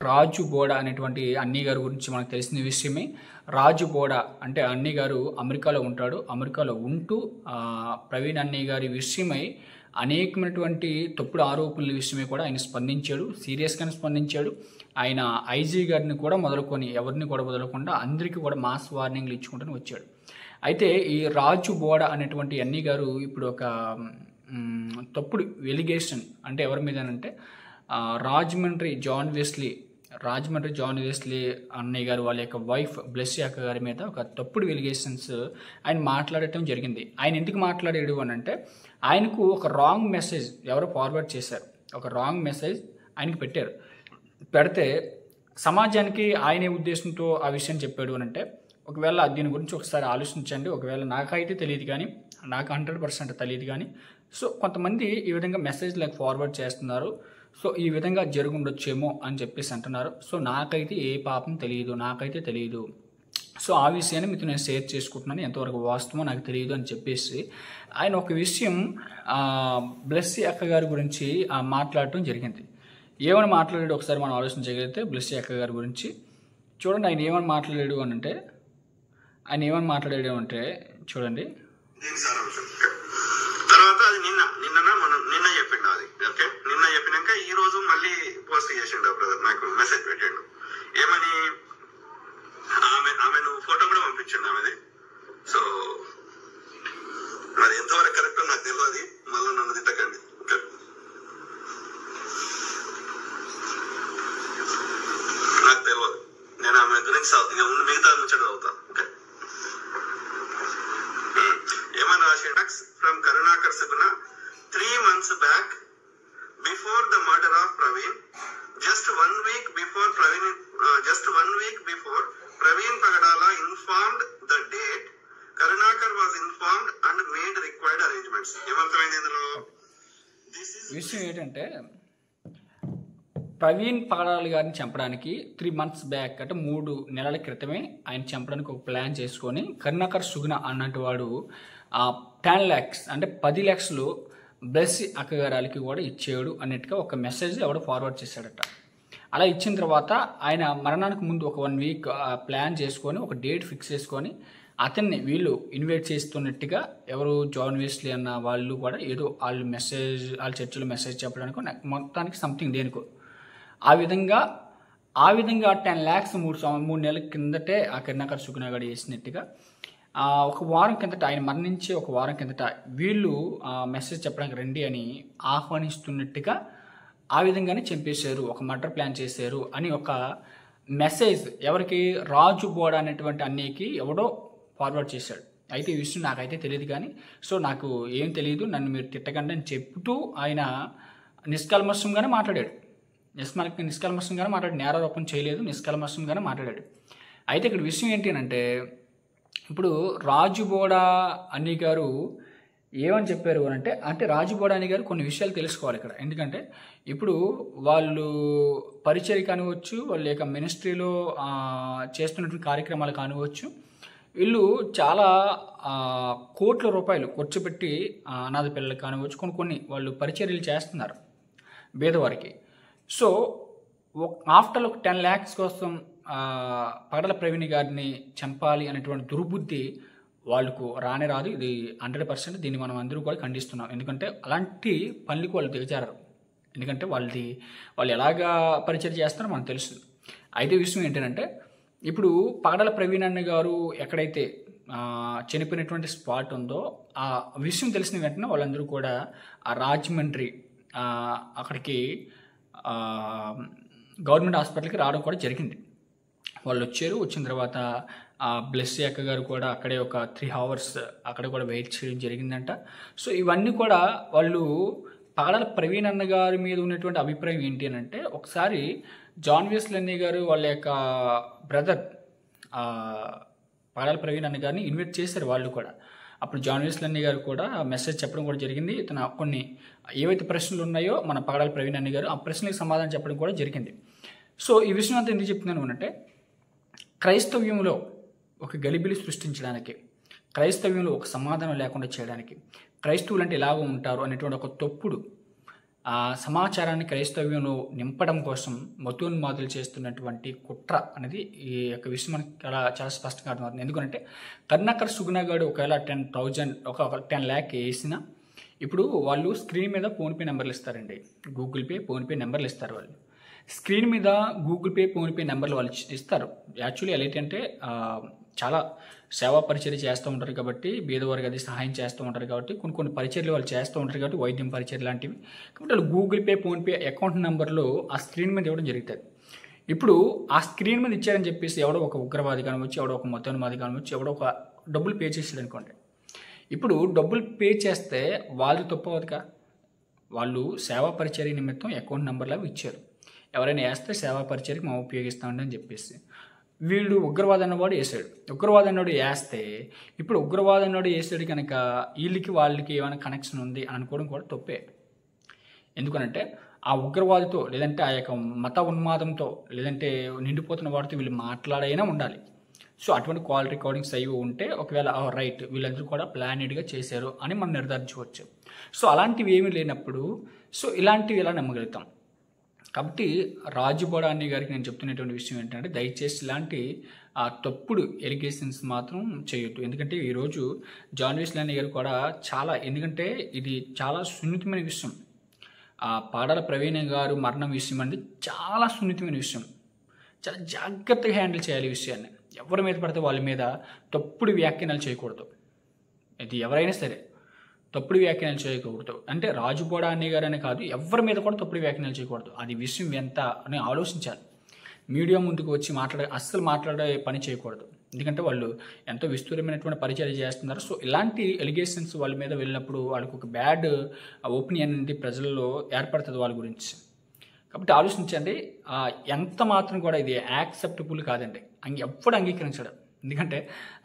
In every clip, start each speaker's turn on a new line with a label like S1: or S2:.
S1: రాజు బోడ అనేటువంటి అన్నయ్య గారి గురించి మనకు తెలిసిన విషయమే. రాజు బోడ అంటే అన్నయ్య గారు అమెరికాలో ఉంటాడు. అమెరికాలో ఉంటూ ప్రవీణ్ అన్నయ్య గారి విషయమై అనేకమైనటువంటి తప్పుడు ఆరోపణల విషయమై కూడా ఆయన స్పందించాడు. సీరియస్గానే స్పందించాడు. ఆయన ఐజీ గారిని కూడా మొదలుకొని ఎవరిని కూడా వదలకుండా అందరికీ కూడా మాస్ వార్నింగ్లు ఇచ్చుకుంటూ వచ్చాడు. అయితే ఈ రాజు బోడ అనేటువంటి అన్నయ్య గారు ఇప్పుడు ఒక తప్పుడు ఎలిగేషన్ అంటే ఎవరి మీద అంటే రాజమండ్రి జాన్ వెస్లీ అన్నయ్య గారు వాళ్ళ యొక్క వైఫ్ బ్లెస్సీ అక్క గారి మీద ఒక తప్పుడు ఎలిగేషన్స్ ఆయన మాట్లాడటం జరిగింది. ఆయన ఎందుకు మాట్లాడాడు అని అంటే ఆయనకు ఒక రాంగ్ మెసేజ్ ఎవరో ఫార్వర్డ్ చేశారు. ఒక రాంగ్ మెసేజ్ ఆయనకి పెడితే సమాజానికి ఆయనే ఉద్దేశంతో ఆ విషయం చెప్పాడు అని అంటే ఒకవేళ దీని గురించి ఒకసారి ఆలోచించండి. ఒకవేళ నాకైతే తెలియదు కానీ, నాకు 100% తెలియదు కానీ, సో కొంతమంది ఈ విధంగా మెసేజ్ ఫార్వర్డ్ చేస్తున్నారు. సో ఈ విధంగా జరుగుండొచ్చేమో అని చెప్పేసి అంటున్నారు. సో నాకైతే ఏ పాపం తెలియదు. సో ఆ విషయాన్ని మీతో నేను షేర్ చేసుకుంటున్నాను. ఎంతవరకు వాస్తవమో నాకు తెలియదు అని చెప్పేసి ఆయన ఒక విషయం బ్లెస్సీ అక్క గారి గురించి మాట్లాడటం జరిగింది. ఏమని మాట్లాడాడు ఒకసారి మనం ఆలోచించగలిగితే బ్లెస్సీ అక్క గారి గురించి చూడండి. ఆయన ఏమని మాట్లాడాడు అంటే చూడండి.
S2: తర్వాత అది నిన్న చెప్పిండు. అది ఓకే, నిన్న చెప్పినాక ఈ రోజు మళ్ళీ పోస్ట్ చేసిండు బ్రదర్, నాకు మెసేజ్ పెట్టిండు. ఏమని ఆమె నువ్వు ఫోటో కూడా పంపించిండు ఆమెది. సో మరి ఎంతవరకు కరెక్ట్ నాకు తెలియదు, మళ్ళీ నన్ను తిట్టకండి. నాకు తెలియదు, నేను ఆమె గురించి మిగతా ముచ్చట అవుతా. ఓకే, ఏమని రాసిండు from Karunakar Suguna 3 months back before the murder of Praveen, just one week before Praveen Pagadala informed the date, Karunakar was informed and made required arrangements. ఏమర్థమైంది ఇందులో?
S1: విషయం ఏంటంటే ప్రవీణ్ పగడాల గారిని చంపడానికి 3 months బ్యాక్ అంటే 3 నెలల క్రితమే ఆయన చంపడానికి ఒక ప్లాన్ చేసుకొని కరుణాకర్ సుగుణ అన్నట్టు వాడు 10 lakhs అంటే 10 lakhs బ్లెస్సీ అక్కగారాలకి కూడా ఇచ్చాడు అన్నట్టుగా ఒక మెసేజ్ ఎవడో ఫార్వర్డ్ చేశాడట. అలా ఇచ్చిన తర్వాత ఆయన మరణానికి ముందు ఒక 1 week ప్లాన్ చేసుకొని ఒక డేట్ ఫిక్స్ చేసుకొని అతన్ని వీళ్ళు ఇన్వైట్ చేస్తున్నట్టుగా ఎవరు జాన్ వెస్లీ అన్న వాళ్ళు కూడా ఏదో వాళ్ళ చర్చిలో మెసేజ్ చెప్పడానికి మొత్తానికి సంథింగ్ దేనికో ఆ విధంగా 10 lakhs 3 నెలల కిందటే ఆ కరుణాకర్ సుగుణ గారు చేసినట్టుగా ఒక వారం కిందట ఆయన మరణించి ఒక వారం కిందట వీళ్ళు మెసేజ్ చెప్పడానికి రండి అని ఆహ్వానిస్తున్నట్టుగా ఆ విధంగానే చంపేశారు, ఒక మర్డర్ ప్లాన్ చేశారు అని ఒక మెసేజ్ ఎవరికి రాజు బోడ అనేటువంటి అన్నయ్యకి ఎవడో ఫార్వర్డ్ చేశాడు. అయితే ఈ విషయం నాకైతే తెలియదు కానీ, సో నాకు ఏం తెలియదు, నన్ను మీరు తిట్టకండి అని చెప్తూ ఆయన నిష్కల్మషంగానే మాట్లాడాడు. నేరారోపణ చేయలేదు, నిష్కల్మషంగానే మాట్లాడాడు. అయితే ఇక్కడ విషయం ఏంటి అంటే ఇప్పుడు రాజుబోడ అన్ని గారు ఏమని చెప్పారు అంటే రాజుబోడ అన్ని గారు కొన్ని విషయాలు తెలుసుకోవాలి ఇక్కడ. ఎందుకంటే ఇప్పుడు వాళ్ళు పరిచర్య కానివచ్చు, వాళ్ళ యొక్క మినిస్ట్రీలో చేస్తున్నటువంటి కార్యక్రమాలు కానివచ్చు, వీళ్ళు చాలా కోట్ల రూపాయలు ఖర్చు పెట్టి అనాథ పిల్లలు కానివచ్చు కొన్ని వాళ్ళు పరిచర్యలు చేస్తున్నారు పేదవారికి. సో ఆఫ్టర్ ఒక 10 lakhs కోసం పగడల ప్రవీణ్ గారిని చంపాలి అనేటువంటి దుర్బుద్ధి వాళ్ళకు రాదు. ఇది 100%. దీన్ని మనం అందరూ కూడా ఖండిస్తున్నాం. ఎందుకంటే అలాంటి పనులకు వాళ్ళు దిగజారరు. ఎందుకంటే వాళ్ళు ఎలాగా పరిచయం చేస్తారో మనకు తెలుసు. అయితే విషయం ఏంటంటే ఇప్పుడు పగడల ప్రవీణ్ అన్న గారు ఎక్కడైతే చనిపోయినటువంటి స్పాట్ ఉందో ఆ విషయం తెలిసిన వెంటనే వాళ్ళందరూ కూడా ఆ రాజమండ్రి అక్కడికి గవర్నమెంట్ హాస్పిటల్కి రావడం కూడా జరిగింది. వాళ్ళు వచ్చిన తర్వాత బ్లెస్సీ అక్క గారు కూడా అక్కడే ఒక 3 hours అక్కడ కూడా వెయిట్ చేయడం జరిగిందంట. సో ఇవన్నీ కూడా వాళ్ళు పగడల ప్రవీణ్ అన్న గారి మీద ఉన్నటువంటి అభిప్రాయం ఏంటి అని అంటే ఒకసారి జాన్ వెస్లీ అన్నయ్య గారు వాళ్ళ యొక్క బ్రదర్ పగడల ప్రవీణ్ అన్న గారిని ఇన్వైట్ చేశారు వాళ్ళు కూడా. అప్పుడు జాన్ వెస్లీ అన్నయ్య గారు కూడా మెసేజ్ చెప్పడం కూడా జరిగింది. ఇతను కొన్ని ఏవైతే ప్రశ్నలు ఉన్నాయో మన పగడల ప్రవీణ్ అన్నయ్య గారు ఆ ప్రశ్నలకు సమాధానం చెప్పడం కూడా జరిగింది. సో ఈ విషయం అంతా ఎందుకు చెప్తున్నాను అంటే క్రైస్తవ్యంలో ఒక గలిబిలి సృష్టించడానికి, క్రైస్తవ్యంలో ఒక సమాధానం లేకుండా చేయడానికి, క్రైస్తవులు అంటే ఎలాగో ఉంటారు అనేటువంటి ఒక తప్పుడు సమాచారాన్ని క్రైస్తవ్యంలో నింపడం కోసం మతోన్మాదులు చేస్తున్నటువంటి కుట్ర అనేది ఈ యొక్క విషయం మనకి చాలా స్పష్టంగా అర్థమవుతుంది. ఎందుకంటే కరుణాకర్ సుగుణ గారు ఒకవేళ 10,000 ఒక 10 lakh వేసినా ఇప్పుడు వాళ్ళు స్క్రీన్ మీద ఫోన్పే నెంబర్లు ఇస్తారండి, గూగుల్ పే ఫోన్పే నెంబర్లు ఇస్తారు. వాళ్ళు స్క్రీన్ మీద గూగుల్ పే ఫోన్పే నెంబర్లు వాళ్ళు ఇస్తారు. యాక్చువల్లీ ఎలా అంటే చాలా సేవా పరిచర్య చేస్తూ ఉంటారు కాబట్టి, బీదవారికి అది సహాయం చేస్తూ ఉంటారు కాబట్టి, కొన్ని పరిచర్యలు వాళ్ళు చేస్తూ ఉంటారు కాబట్టి, వైద్యం పరిచర్య లాంటివి. కాబట్టి వాళ్ళు గూగుల్ పే ఫోన్పే అకౌంట్ నెంబర్లు ఆ స్క్రీన్ మీద ఇవ్వడం జరుగుతుంది. ఇప్పుడు ఆ స్క్రీన్ మీద ఇచ్చారని చెప్పేసి ఎవడో ఒక ఉగ్రవాది కానివచ్చు, ఎవడో ఒక మతోన్మాది కానివచ్చు, ఎవడో ఒక డబ్బులు పే చేసాడు అనుకోండి. ఇప్పుడు డబ్బులు పే చేస్తే వాళ్ళు తప్పు అవుతుందిగా. వాళ్ళు సేవా పరిచర్య నిమిత్తం అకౌంట్ నెంబర్లు అవి ఇచ్చారు. ఎవరైనా వేస్తే సేవా పరిచర్యకి మేము ఉపయోగిస్తామండి అని చెప్పేసి వీళ్ళు ఉగ్రవాది అన్నవాడు వేసాడు. ఉగ్రవాది అన్నవాడు వేస్తే ఇప్పుడు ఉగ్రవాది అన్నవాడు వేసాడు కనుక వీళ్ళకి వాళ్ళకి ఏమైనా కనెక్షన్ ఉంది అని అనుకోవడం కూడా తప్పే. ఎందుకనంటే ఆ ఉగ్రవాదితో లేదంటే ఆ యొక్క మత ఉన్మాదంతో లేదంటే నిండిపోతున్న వాడితో వీళ్ళు మాట్లాడైనా ఉండాలి. సో అటువంటి కాల్ రికార్డింగ్స్ అవి ఉంటే ఒకవేళ రైట్ వీళ్ళందరూ కూడా ప్లానెడ్గా చేశారు అని మనం నిర్ధారించవచ్చు. సో అలాంటివి ఏమీ లేనప్పుడు సో ఇలాంటివి ఎలా నమ్మగలుగుతాం? కాబట్టి రాజు బోడాని గారికి నేను చెప్తున్నటువంటి విషయం ఏంటంటే దయచేసి ఇలాంటి తప్పుడు ఎలిగేషన్స్ మాత్రం చేయొద్దు. ఎందుకంటే ఈరోజు జాన్ వెస్లీ గారు కూడా ఎందుకంటే ఇది చాలా సున్నితమైన విషయం. పాడాల ప్రవీణ్ గారు మరణం విషయం అంటే చాలా సున్నితమైన విషయం. చాలా జాగ్రత్తగా హ్యాండిల్ చేయాలి ఈ విషయాన్ని. ఎవరి మీద పడితే వాళ్ళ మీద తప్పుడు వ్యాఖ్యానాలు చేయకూడదు. ఇది ఎవరైనా సరే తప్పుడు వ్యాఖ్యానాలు చేయకూడదు. అంటే రాజు బోడాని గారు అనే కాదు, ఎవరి మీద కూడా తప్పుడు వ్యాఖ్యానాలు చేయకూడదు. అది విషయం ఎంత అని ఆలోచించాలి. మీడియా ముందుకు వచ్చి అస్సలు మాట్లాడే పని చేయకూడదు. ఎందుకంటే వాళ్ళు ఎంతో విస్తృతమైనటువంటి పరిచయం చేస్తున్నారు. సో ఇలాంటి ఎలిగేషన్స్ వాళ్ళ మీద వెళ్ళినప్పుడు వాళ్ళకు ఒక బ్యాడ్ ఒపీనియన్ అనేది ప్రజల్లో ఏర్పడుతుంది వాళ్ళ గురించి. కాబట్టి ఆలోచించండి. ఎంత మాత్రం కూడా ఇది యాక్సెప్టబుల్ కాదండి, ఎప్పుడు అంగీకరించడం. ఎందుకంటే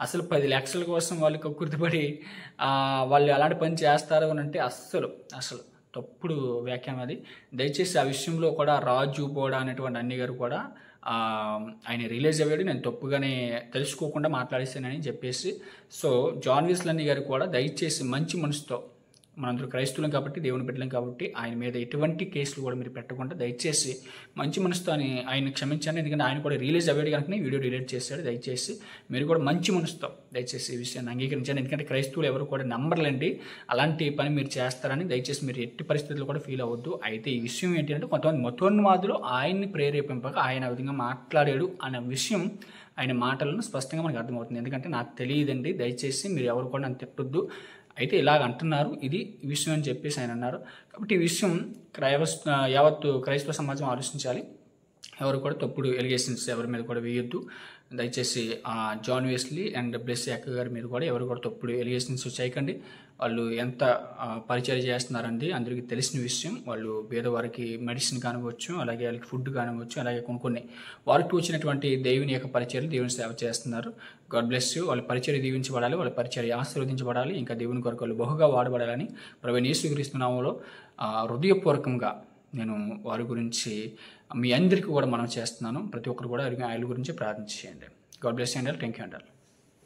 S1: అసలు 10 లక్షల కోసం వాళ్ళు కక్కుర్తిపడి వాళ్ళు అలాంటి పని చేస్తారు అని అంటే అస్సలు తప్పుడు వ్యాఖ్యానం అది. దయచేసి ఆ విషయంలో కూడా రాజు బోడా అనేటువంటి అన్ని గారు కూడా ఆయన రిలీజ్ అయ్యాడు, నేను తప్పుగానే తెలుసుకోకుండా మాట్లాడేసానని చెప్పేసి. సో జాన్ వెస్లీ గారు కూడా దయచేసి మంచి మనసుతో, మనందరూ క్రైస్తవులం కాబట్టి దేవుని బిడ్డలం కాబట్టి ఆయన మీద ఎటువంటి కేసులు కూడా మీరు పెట్టకుండా దయచేసి మంచి మనసుతో ఆయన క్షమించండి. ఎందుకంటే ఆయన కూడా రిలీజ్ అయ్యాడు కనుక వీడియో డిలీట్ చేశాడు. దయచేసి మీరు కూడా మంచి మనసుతో దయచేసి ఈ విషయాన్ని అంగీకరించండి. ఎందుకంటే క్రైస్తవులు ఎవరు కూడా నమ్మర్లేండి అలాంటి పని మీరు చేస్తారని. దయచేసి మీరు ఎట్టి పరిస్థితుల్లో కూడా ఫీల్ అవ్వద్దు. అయితే ఈ విషయం ఏంటంటే కొంతమంది మతోన్మాదులు ఆయన్ని ప్రేరేపింపక ఆయన ఆ విధంగా మాట్లాడాడు అనే విషయం ఆయన మాటలను స్పష్టంగా మనకు అర్థమవుతుంది. ఎందుకంటే నాకు తెలియదండి, దయచేసి మీరు ఎవరు కూడా నన్ను తిట్టొద్దు. అయితే ఇలాగ అంటున్నారు, ఇది విషయం అని చెప్పేసి ఆయన అన్నారు. కాబట్టి ఈ విషయం యావత్తు క్రైస్తవ సమాజం ఆలోచించాలి. ఎవరు కూడా తప్పుడు ఎలిగేషన్స్ ఎవరి మీద కూడా వేయొద్దు. దయచేసి జాన్ వెస్లీ అండ్ బ్లెస్సీ అక్క గారి మీద కూడా ఎవరు కూడా తప్పుడు ఎలిగేషన్స్ చేయకండి. వాళ్ళు ఎంత పరిచయం చేస్తున్నారండి అందరికీ తెలిసిన విషయం. వాళ్ళు పేదవారికి మెడిసిన్ కానివచ్చు, అలాగే వాళ్ళకి ఫుడ్ కానివచ్చు, అలాగే కొన్ని వాళ్ళకి వచ్చినటువంటి దేవుని యొక్క పరిచర్యలు దేవుని సేవ చేస్తున్నారు. God bless you. వాళ్ళ పరిచర్య దీవించబడాలి, వాళ్ళ పరిచర్య ఆశీర్వదించబడాలి, ఇంకా దేవుని కొరకు వాళ్ళు బహుగా వాడబడాలని ప్రభువైన యేసుక్రీస్తు నామములో హృదయపూర్వకంగా నేను వారి గురించి మీ అందరికీ కూడా మనం చేస్తున్నాను. ప్రతి ఒక్కరు కూడా ఆయన గురించి ప్రార్థన చేయండి. గాడ్ బ్లెస్ యూ అండి. థ్యాంక్ యూ అండి.